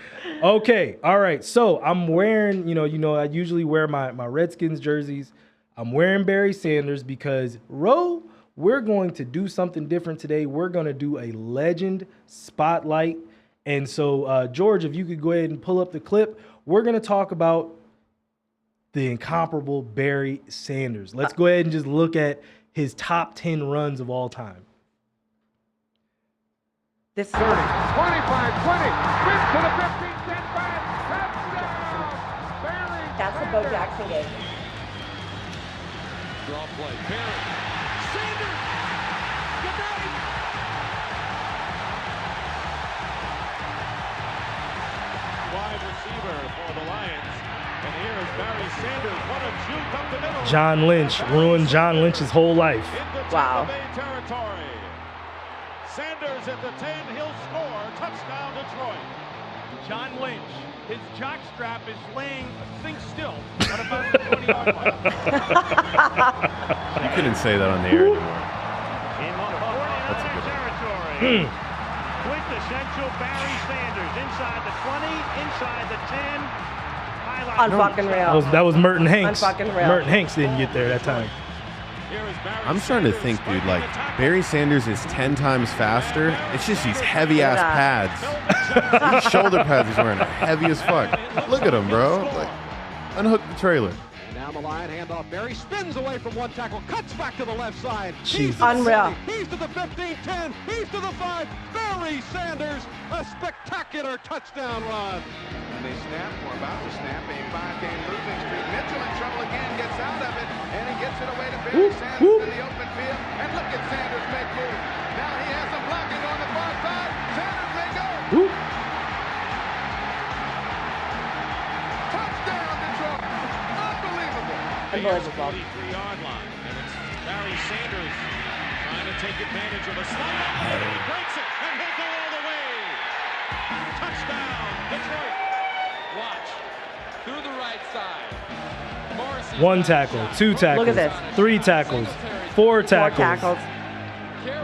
Okay, all right. So I'm wearing, I usually wear my Redskins jerseys. I'm wearing Barry Sanders because we're going to do something different today. We're going to do a legend spotlight. And so, George, if you could go ahead and pull up the clip, we're going to talk about the incomparable Barry Sanders. Let's go ahead and just look at his top 10 runs of all time. This 30, 25, 20, spin to the 15, 10, 5, touchdown! Barry That's the Bo Jackson game. Draw play, Barry. Sanders! Good night! Wide receiver for the Lions. And here's Barry Sanders. One of two come to middle. John Lynch ruined John Lynch's whole life. Into Wow. Tampa Bay territory. Sanders at the 10, he'll score. Touchdown, Detroit. John Lynch, his jockstrap is laying think still at about the 20-yard line. You couldn't say that on the air anymore. In the 49ers That's a good one. territory. Quintessential Barry Sanders. Inside the 20, inside the 10. Highlight. Unfucking real. That was Merton Hanks. Unfucking real. Merton Hanks didn't get there that time. I'm starting to think, dude, like Barry Sanders is 10 times faster. It's just these heavy ass pads. These shoulder pads he's wearing are heavy as fuck. Look at him, bro. Like, unhook the trailer. Down the line, handoff. Barry spins away from one tackle, cuts back to the left side. Jesus. Unreal. He's to the 15, 10. He's to the 5. Barry Sanders, a spectacular touchdown run. And they snap, or about to snap, a 5-game losing streak. Mitchell in trouble again, gets out of it, and he gets it away to Barry Sanders in the open field. And look at Sanders make moves. Now he has some blocking on the far side. Sanders may go. Touchdown, Detroit. Unbelievable. Unbelievable. 43-yard line. And it's Barry Sanders trying to take advantage of a slide. And he breaks it, and he'll go all the way. Touchdown, Detroit. Watch. Through the right side. Morrissey. 1 tackle, 2 tackles, Look at this. 3 tackles, 4 tackles. 4 tackles.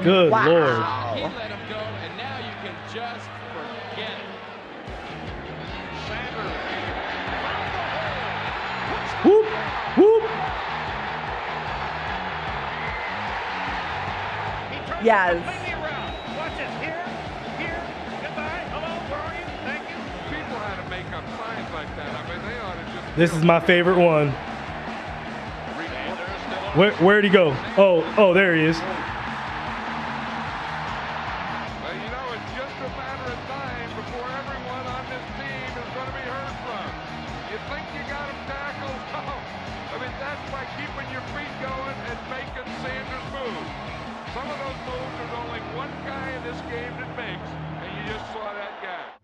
Good Wow. Lord. He let him go, and now you can just forget it. Sanders. Whoop, whoop. He turns Yes. completely around. Watch this. Here. Goodbye. Hello. Where are you? Thank you. People had to make up signs like that. I mean, they ought to just. This is my favorite one. Where'd he go? Oh, there he is. You know, it's just a matter of time before everyone on this team is going to be heard from. You think you got him tackled? Oh, I mean, that's by keeping your feet going and making Sanders move. Some of those moves there's only one guy in this game that makes, and you just saw that guy.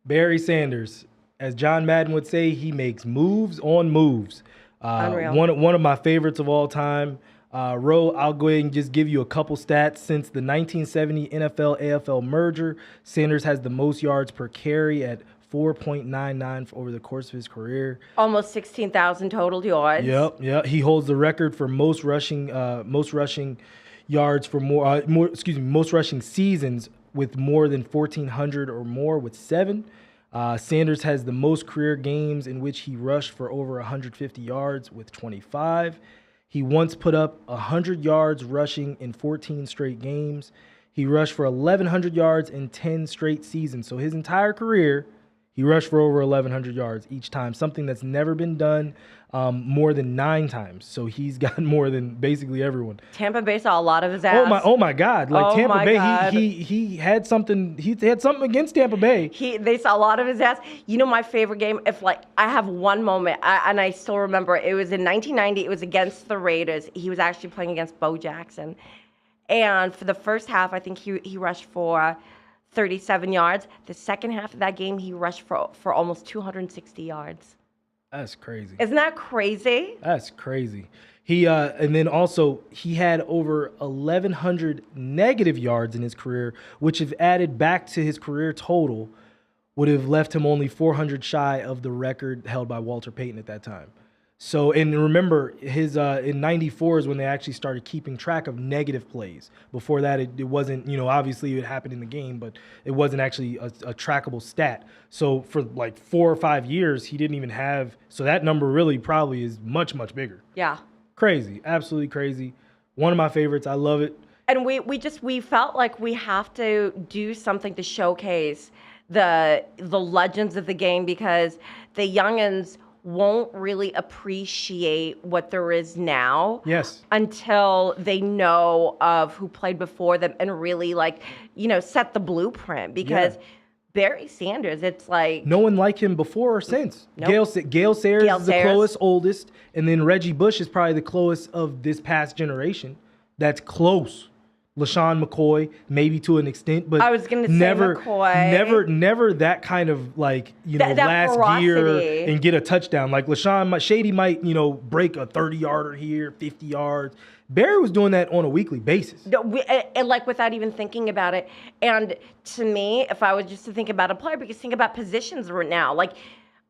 Barry Sanders, as John Madden would say, he makes moves on moves. Unreal. One of my favorites of all time. Ro, I'll go ahead and just give you a couple stats. Since the 1970 NFL-AFL merger, Sanders has the most yards per carry at 4.99 over the course of his career. Almost 16,000 total yards. Yep. He holds the record for most rushing yards for most rushing seasons with more than 1,400 or more with 7. Sanders has the most career games in which he rushed for over 150 yards with 25. He once put up 100 yards rushing in 14 straight games. He rushed for 1,100 yards in 10 straight seasons. So his entire career, he rushed for over 1,100 yards each time, something that's never been done more than 9 times. So he's got more than basically everyone. Tampa Bay saw a lot of his ass. Oh my God! Like Oh Tampa my Bay, God. he had something. He had something against Tampa Bay. They saw a lot of his ass. You know, my favorite game, if like I have one moment, and I still remember, it was in 1990. It was against the Raiders. He was actually playing against Bo Jackson. And for the first half, I think he rushed for 37 yards. The second half of that game, he rushed for almost 260 yards. That's crazy. Isn't that crazy? That's crazy. He and then also he had over 1,100 negative yards in his career, which if added back to his career total, would have left him only 400 shy of the record held by Walter Payton at that time. So, and remember, his in '94 is when they actually started keeping track of negative plays. Before that, it wasn't, obviously it happened in the game, but it wasn't actually a trackable stat. So for like 4 or 5 years, he didn't even have, so that number really probably is much, much bigger. Yeah. Crazy, absolutely crazy. One of my favorites, I love it. And we felt like we have to do something to showcase the legends of the game, because the youngins won't really appreciate what there is now. Yes. Until they know of who played before them and really set the blueprint, because Barry Sanders, it's like no one like him before or since. Nope. Gail Sayers is the Sayers. closest, oldest, and then Reggie Bush is probably the closest of this past generation. That's close. LaShawn McCoy, maybe to an extent, but I was gonna say McCoy. Never that kind of that last ferocity. year and get a touchdown. Like Shady might break a 30-yarder here, 50 yards. Barry was doing that on a weekly basis. And without even thinking about it. And to me, if I was just to think about a player, because think about positions right now. Like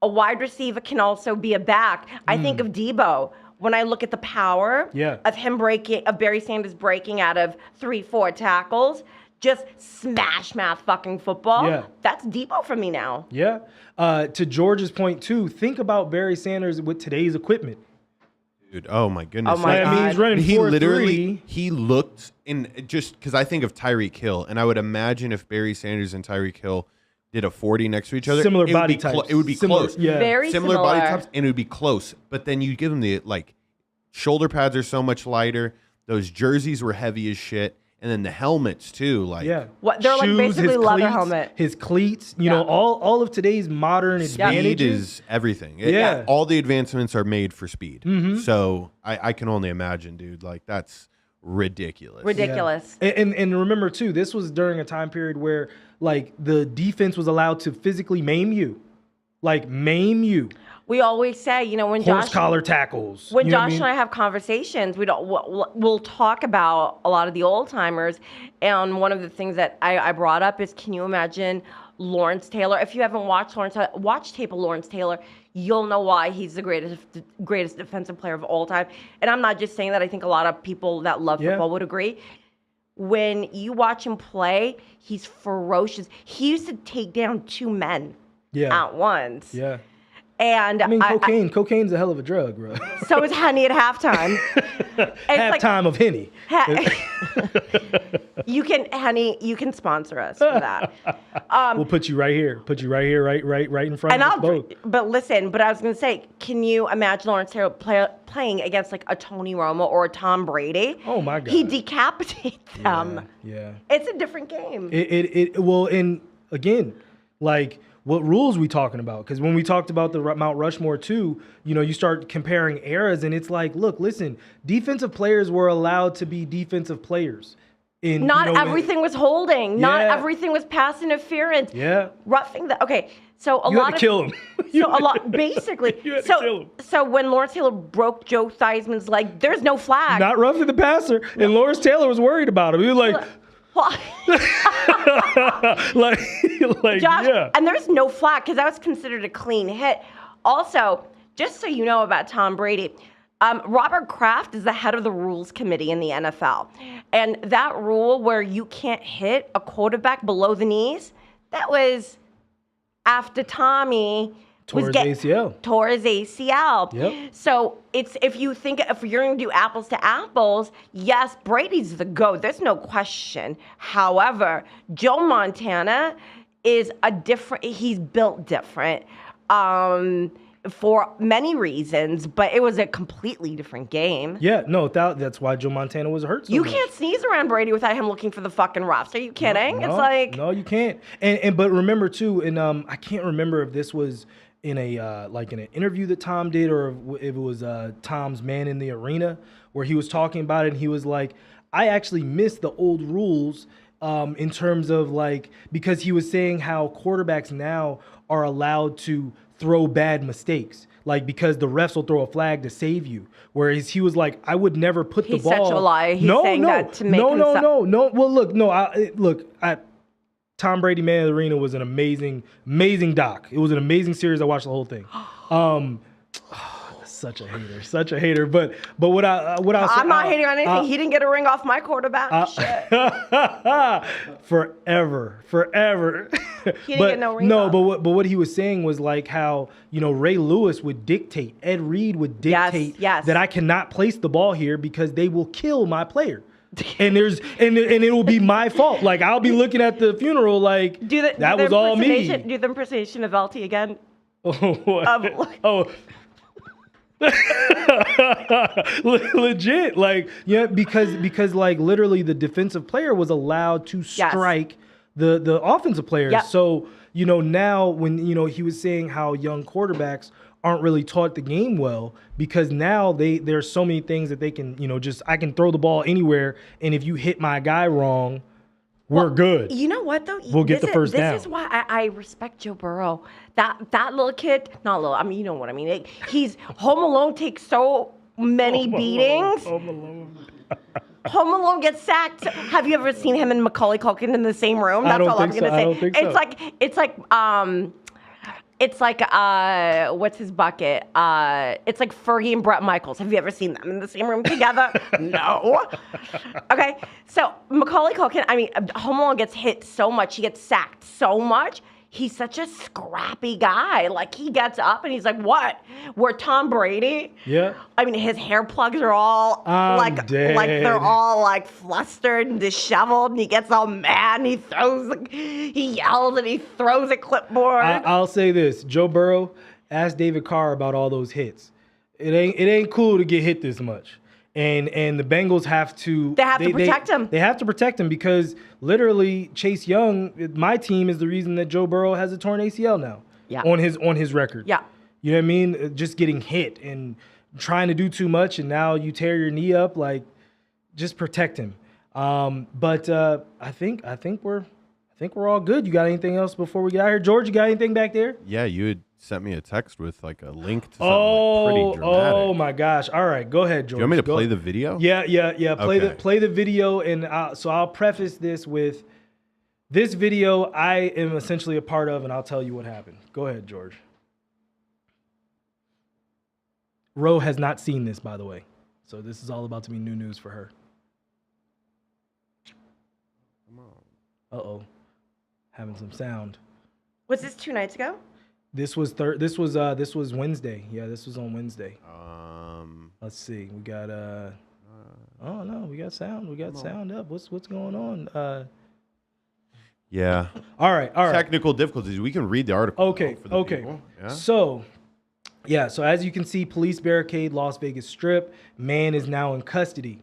a wide receiver can also be a back. I think of Debo. When I look at the power of Barry Sanders breaking out of 3-4 tackles, just smash mouth fucking football. Yeah. That's Debo for me now. Yeah. To George's point too, think about Barry Sanders with today's equipment. Dude, oh my goodness. Oh my I mean, he's running He 4.3. literally, he looked in, just because I think of Tyreek Hill, and I would imagine if Barry Sanders and Tyreek Hill did a 40 next to each other, Similar it would body be types. it would be Similar, close. yeah. Very Similar body similar. types, and it would be close. But then you give them the, like, shoulder pads are so much lighter. Those jerseys were heavy as shit. And then the helmets, too. Like, Yeah. What they're like Shoes, basically his leather cleats, helmet. His cleats, you know, all of today's modern speed advantages. is everything. Yeah. All the advancements are made for speed. So I can only imagine, dude. Like, that's ridiculous. Ridiculous. And remember too, this was during a time period where like the defense was allowed to physically maim you. Like maim you. We always say, you know, when Horse Josh collar tackles. When you know what Josh and I have conversations, we'll talk about a lot of the old timers, and one of the things that I brought up is, can you imagine Lawrence Taylor? If you haven't watched tape of Lawrence Taylor, you'll know why he's the greatest defensive player of all time. And I'm not just saying that. I think a lot of people that love football would agree. When you watch him play, he's ferocious. He used to take down 2 men at once. Yeah. And I mean, cocaine's a hell of a drug, bro. So is Henny at halftime. Halftime of Henny. You can sponsor us for that. We'll put you right here. Right in front of us both. But listen, I was gonna say, can you imagine Lawrence Taylor playing against like a Tony Romo or a Tom Brady? Oh my God. He decapitates them. Yeah. It's a different game. Well, and again, like, what rules we talking about? Because when we talked about the Mount Rushmore too, you know, you start comparing eras, and it's like, look, listen, defensive players were allowed to be defensive players. Not everything was holding. Not everything was pass interference. Yeah. Roughing the So a you lot had to of kill him. So a lot, basically. You had to kill him. So when Lawrence Taylor broke Joe Theismann's leg, there's no flag. Not roughing the passer, and Lawrence Taylor was worried about him. He was like. like Josh, yeah. And there's no flag because that was considered a clean hit. Also, just so you know about Tom Brady, Robert Kraft is the head of the rules committee in the NFL. And that rule where you can't hit a quarterback below the knees, that was after Tommy tore his ACL. Yep. So if you're going to do apples to apples, yes, Brady's the GOAT. There's no question. However, Joe Montana is he's built different for many reasons, but it was a completely different game. Yeah, no, that's why Joe Montana was hurt so You much. can't sneeze around Brady without him looking for the fucking refs. Are you kidding? It's like... No, you can't. But remember too, and I can't remember if this was in an interview that Tom did, or if it was Tom's Man in the Arena, where he was talking about it, and he was like, I actually miss the old rules in terms of like, because he was saying how quarterbacks now are allowed to throw bad mistakes, like because the refs will throw a flag to save you. Whereas he was like, I would never put the ball. He's such a liar. He's saying that to make himself... No. Well, look, Tom Brady Man in the Arena was an amazing doc. It was an amazing series. I watched the whole thing. Such a hater. But what I I'm not hating on anything. He didn't get a ring off my quarterback. Shit. Forever. He didn't get no ring off. But what he was saying was like how, you know, Ray Lewis would dictate, Ed Reed would dictate that I cannot place the ball here because they will kill my player. And it will be my fault. Like, I'll be looking at the funeral like that was all me. Do the impersonation of LT again. Legit, like, yeah, because like literally the defensive player was allowed to strike the offensive players. Yep. So, you know, now when, you know, he was saying how young quarterbacks aren't really taught the game well, because now there's so many things that they can, you know, just, I can throw the ball anywhere, and if you hit my guy wrong, we're good. You know what though? We'll get the first down. This is why I respect Joe Burrow. That little kid, not little, I mean, you know what I mean. He's Home Alone takes so many beatings. Home Alone. Home Alone gets sacked. Have you ever seen him and Macaulay Culkin in the same room? That's all I'm gonna say. I don't think so. It's like it's like what's his bucket? It's like Fergie and Bret Michaels. Have you ever seen them in the same room together? No. Okay, so Macaulay Culkin. I mean, Home Alone gets hit so much. He gets sacked so much. He's such a scrappy guy. Like, he gets up and he's like, what? We're Tom Brady? Yeah. I mean, his hair plugs are all like they're all like flustered and disheveled, and he gets all mad and he yells and he throws a clipboard. I'll say this. Joe Burrow asked David Carr about all those hits. It ain't cool to get hit this much. And the Bengals have to... They have to protect him. They have to protect him because literally Chase Young, my team, is the reason that Joe Burrow has a torn ACL now. Yeah. On his record. Yeah. You know what I mean? Just getting hit and trying to do too much, and now you tear your knee up. Like, just protect him. But I think we're all good. You got anything else before we get out here? George, you got anything back there? Yeah, you had sent me a text with like a link to something pretty dramatic. Oh my gosh! All right, go ahead, George. Do you want me to play the video? Yeah. Okay. Play the video, and so I'll preface this with this video I am essentially a part of, and I'll tell you what happened. Go ahead, George. Ro has not seen this, by the way, so this is all about to be new news for her. Come on. Having some sound. Was this 2 nights ago? This was Wednesday. Yeah, this was on Wednesday. Let's see. We got oh no, we got sound. We got sound up. What's going on? Yeah. All right. Technical difficulties. We can read the article. Okay. For the people. Yeah? So as you can see, police barricade Las Vegas Strip. Man is now in custody.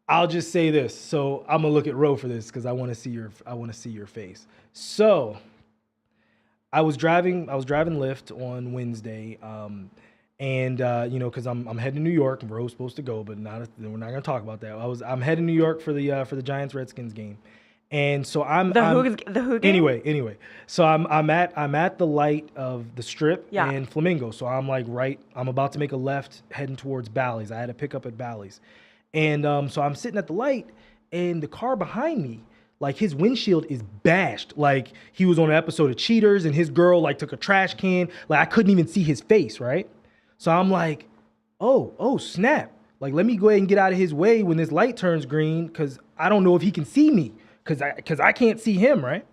I'll just say this. So I'm gonna look at Ro for this because I want to see your face. So I was driving Lyft on Wednesday, and because I'm heading to New York. And Ro's supposed to go, but we're not gonna talk about that. I'm heading to New York for the Giants Redskins game, and so the who game? Anyway, so I'm at the light of the Strip in Flamingo. So I'm I'm about to make a left heading towards Bally's. I had a pickup at Bally's, and so I'm sitting at the light, and the car behind me, like, his windshield is bashed. Like, he was on an episode of Cheaters, and his girl, like, took a trash can. Like, I couldn't even see his face, right? So I'm like, oh, snap. Like, let me go ahead and get out of his way when this light turns green, because I don't know if he can see me, because I can't see him, right?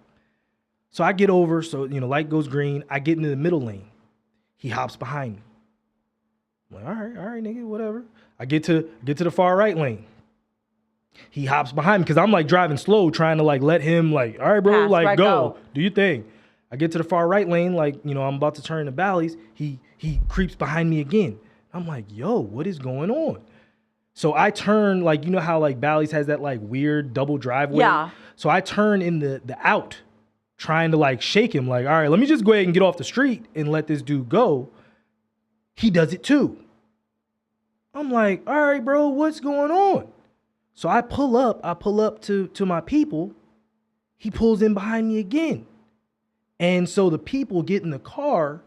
So I get over, so, light goes green. I get into the middle lane. He hops behind me. I'm like, all right, nigga, whatever. I get to the far right lane. He hops behind me because I'm like driving slow, trying to like let him like, all right, bro, like go, do your thing. I get to the far right lane, like, I'm about to turn to Bally's. He creeps behind me again. I'm like, yo, what is going on? So I turn, like, how like Bally's has that like weird double driveway. Yeah. So I turn in the out, trying to like shake him, like, all right, let me just go ahead and get off the street and let this dude go. He does it too. I'm like, all right, bro, what's going on? So I pull up to my people. He pulls in behind me again. And so the people get in the car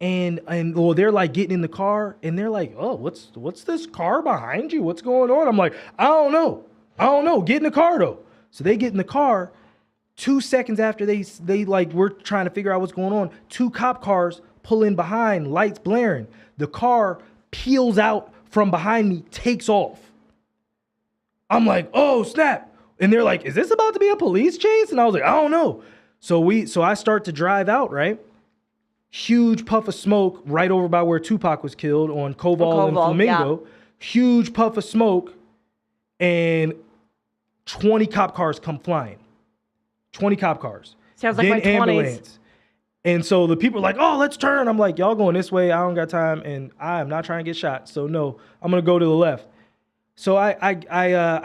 and they're like getting in the car and they're like, oh, what's this car behind you? What's going on? I'm like, I don't know. Get in the car though. So they get in the car. 2 seconds after they like, we're trying to figure out what's going on. 2 cop cars pull in behind, lights blaring. The car peels out from behind me, takes off. I'm like, oh, snap. And they're like, is this about to be a police chase? And I was like, I don't know. So I start to drive out, right? Huge puff of smoke right over by where Tupac was killed on Koval and Flamingo. Yeah. Huge puff of smoke. And 20 cop cars come flying. 20 cop cars. Sounds like then my 20s. Ambulance. And so the people are like, oh, let's turn. I'm like, y'all going this way. I don't got time. And I am not trying to get shot. So no, I'm going to go to the left. So I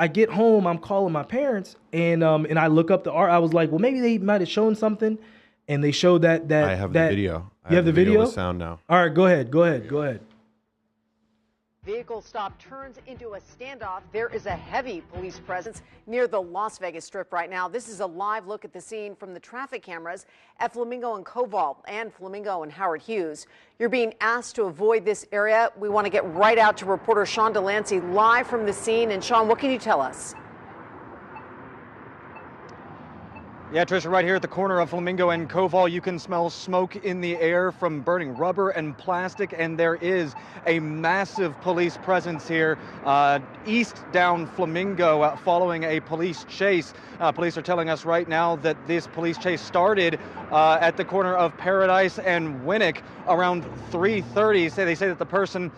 get home, I'm calling my parents, and I look up the art. I was like, well, maybe they might have shown something, and they showed that I have the video. You have the video? With sound now. All right, go ahead. Vehicle stop turns into a standoff. There is a heavy police presence near the Las Vegas Strip right now. This is a live look at the scene from the traffic cameras at Flamingo and Koval and Flamingo and Howard Hughes. You're being asked to avoid this area. We want to get right out to reporter Sean Delancey live from the scene. And Sean, what can you tell us? Yeah, Trisha, right here at the corner of Flamingo and Koval, you can smell smoke in the air from burning rubber and plastic, and there is a massive police presence here east down Flamingo following a police chase. Police are telling us right now that this police chase started at the corner of Paradise and Winnick around 3:30. They say that the person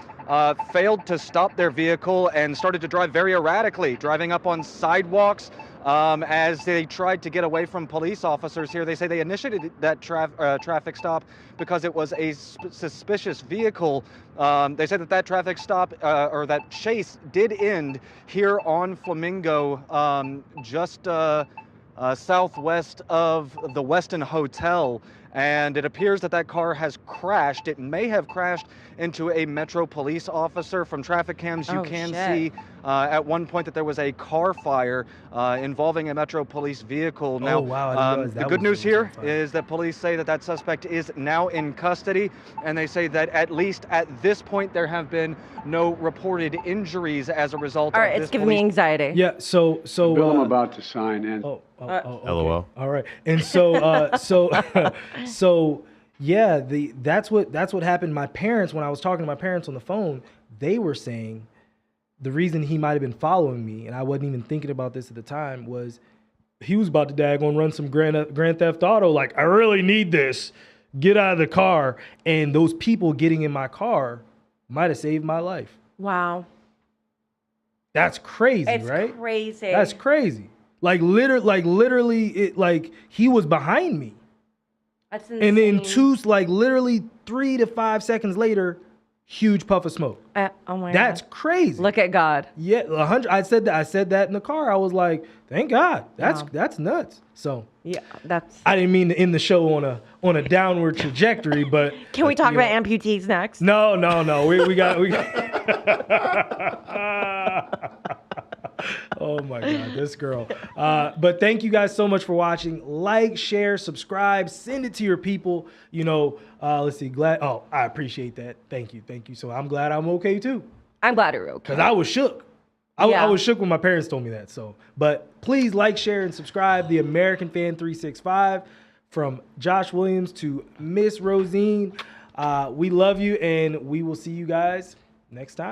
failed to stop their vehicle and started to drive very erratically, driving up on sidewalks, as they tried to get away from police officers here. They say they initiated that traffic stop because it was a suspicious vehicle. They said that traffic stop or that chase did end here on Flamingo, just southwest of the Westin Hotel. And it appears that car has crashed. It may have crashed into a Metro police officer. From traffic cams, you can see at one point that there was a car fire involving a Metro police vehicle. Now, wow, the good news here is that police say that suspect is now in custody, and they say that at least at this point there have been no reported injuries as a result All of right, this it's giving me anxiety. Yeah, so the bill I'm about to sign and okay. LOL. All right, and so so yeah, that's what happened. My parents, when I was talking to my parents on the phone, they were saying the reason he might have been following me, and I wasn't even thinking about this at the time, was he was about to daggone run some Grand Theft Auto. Like, I really need this. Get out of the car. And those people getting in my car might have saved my life. Wow. That's crazy, right? It's crazy. That's crazy. Literally, he was behind me. That's insane. And then literally 3 to 5 seconds later, huge puff of smoke. Oh my God. That's crazy. Look at God. Yeah, 100. I said that in the car. I was like, thank God. That's nuts. So yeah, I didn't mean to end the show on a downward trajectory, but can we talk about amputees next? No. We got. Oh my God, this girl. But thank you guys so much for watching. Like, share, subscribe, send it to your people. Let's see. I appreciate that. Thank you. So I'm glad I'm okay too. I'm glad you're okay. Because I was shook. I was shook when my parents told me that. So, but please like, share, and subscribe. The American Fan 365, from Josh Williams to Miss Rosine. We love you, and we will see you guys next time.